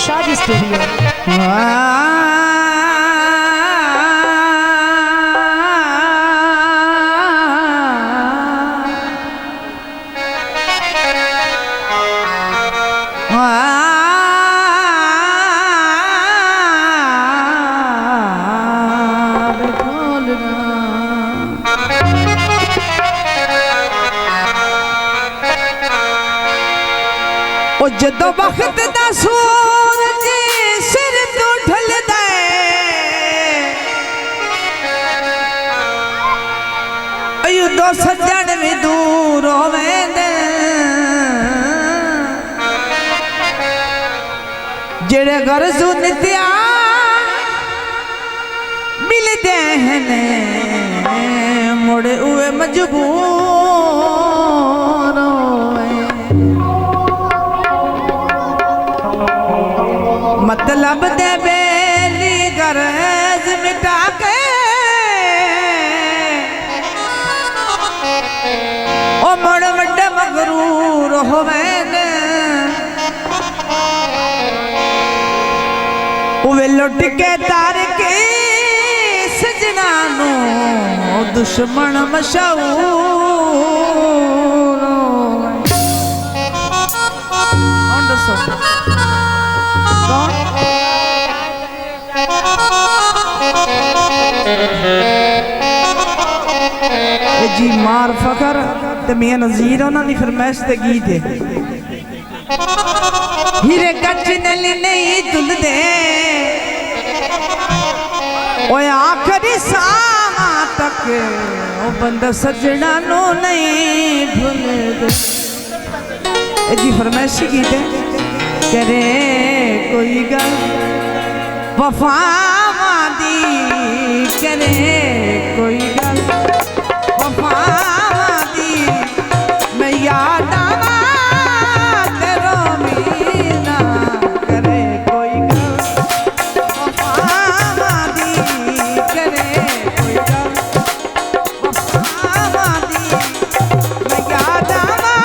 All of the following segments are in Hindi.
शादी स्टूडियो। जदों वक्त दा सूरज सिर तो ढलदा दो सज्जन भी दूर होवे जेड़े घर सुनतिया मिलदे हैं मुड़े उए मजबूर मतलब दे बेली गरज मिटा के ओ मड़ मड मगरूर होवे वे लुट के तार के सजना नो दुश्मन मशहूर जी मार फकर ते मियां नज़ीर उन्होंने फरमाइश ते गीत है हीरे गच नल नहीं तुलदे ओए आखिरी साह तक ओ बंदा सजना नो नहीं भूलदे जी फरमाइश गीत है करे कोई गल वफा दी करे कोई गल वफा दी मैं याद आवा तेरो मीना करे कोई गल वफा दी करे कोई गल वफा दी मैं याद आवा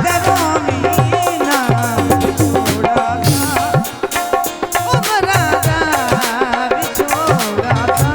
तेरो मीना छोड़ा था उमरा दा छोड़ा था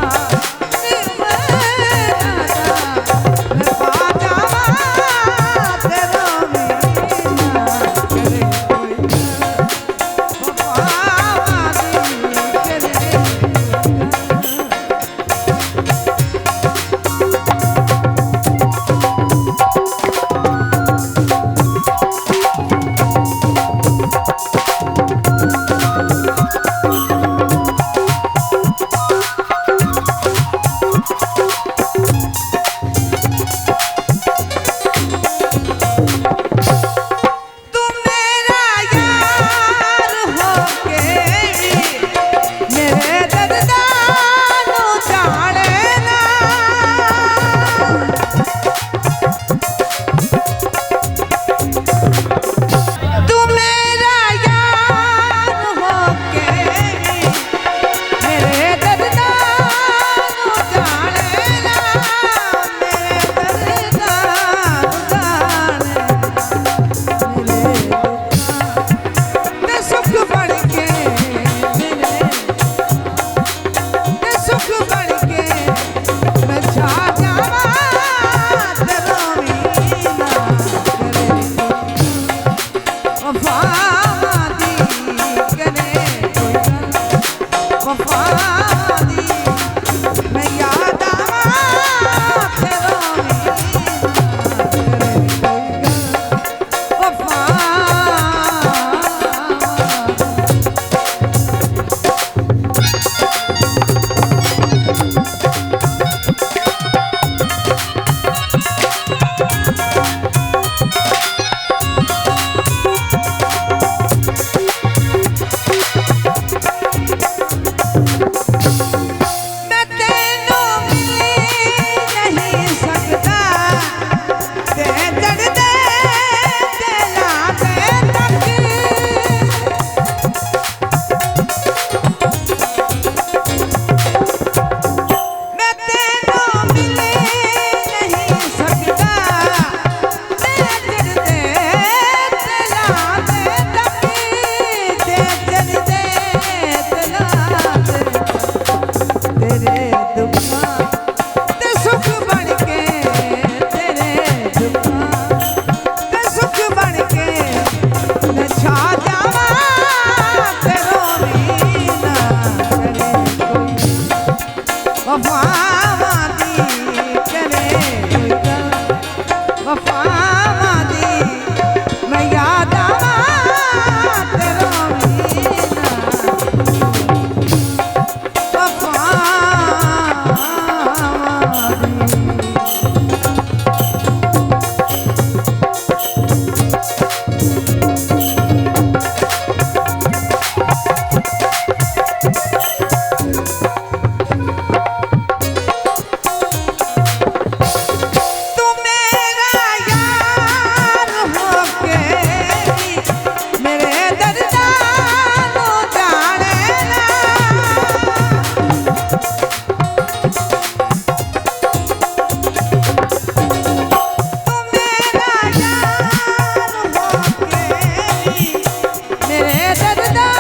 तेरे दर्दां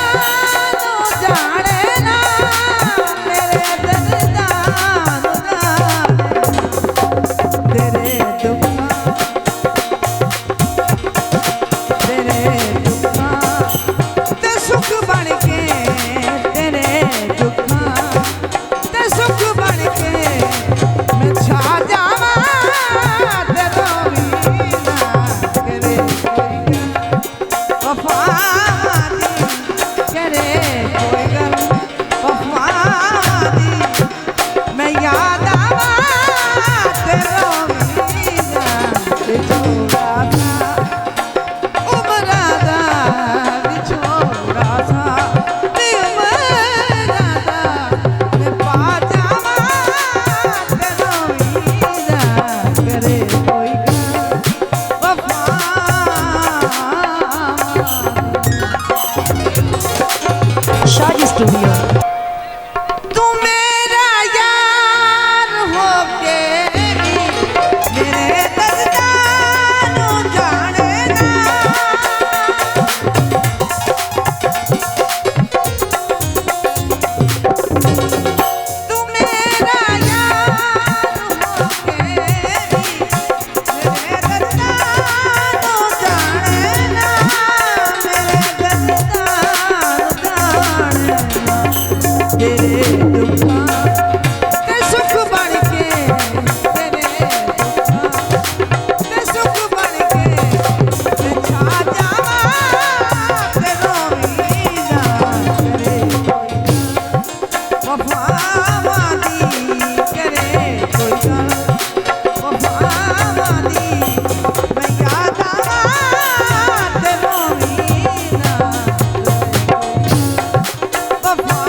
नूं जाने ना मेरे दर्दां नूं जाने तेरे दुखां ते सुख बन के तेरे दुखां ते सुख बन के मैं छा जावां ते रोवी ना करे कोई वफा दी करे कोई गल वफा दी मैं याद आवां ते रोवी ना ते छोड़ा था उमरा दा विछोड़ा सा नी उमरा दा मैं पा जावां ते रोवी ना करे कोई गल वफा शादी स्टूडियो तू मेरा यार होके मेरे दर्दां नूं जाने ना तू मेरा यार होके मेरे दर्दां नूं जाने ना मेरे दर्दां नूं जाने तेरे दुखां ते सुख बन के तेरे दुखां ते सुख बन के मैं छा जावां ते रोवी ना करे कोई वफा वादी करे कोई गल वफा वादी मैं याद आवां ते रोवी ना करे कोई वफा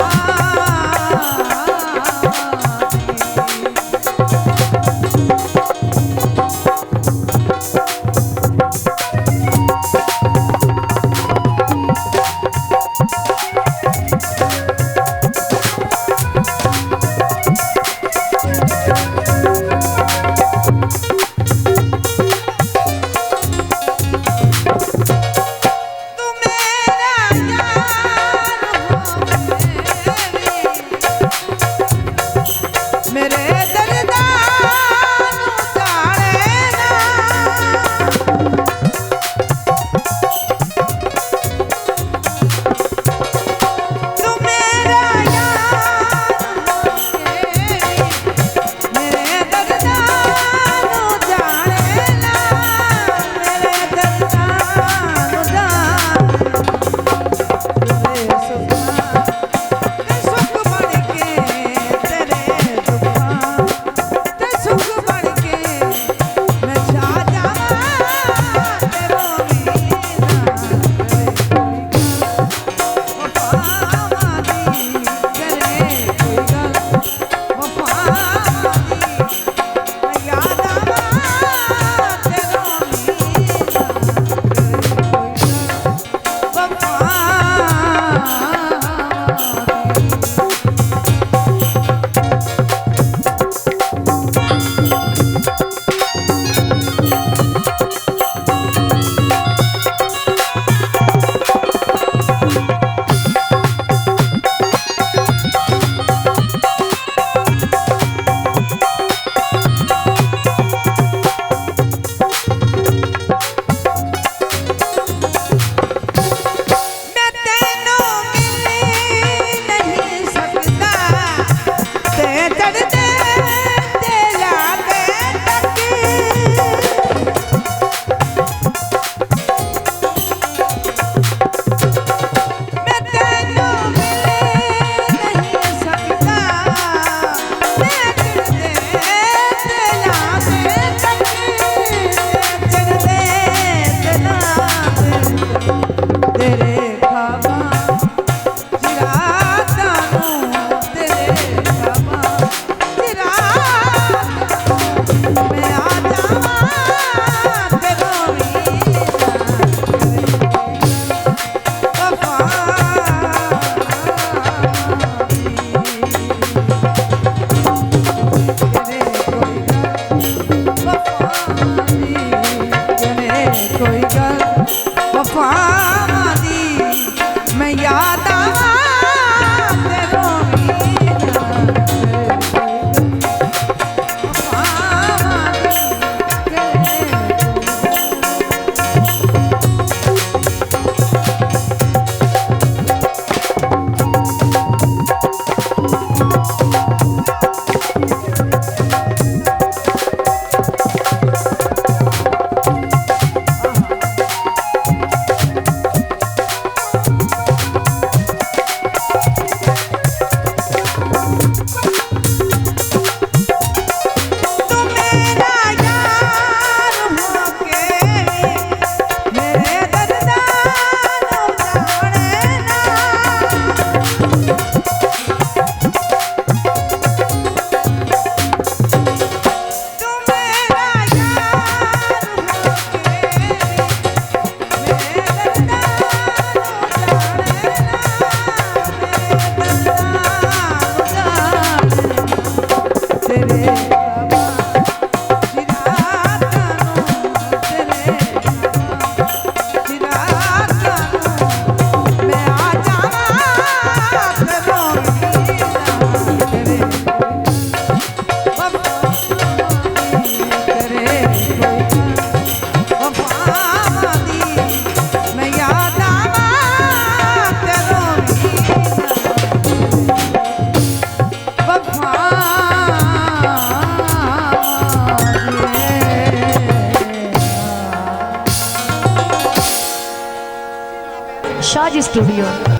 स्टूडियो।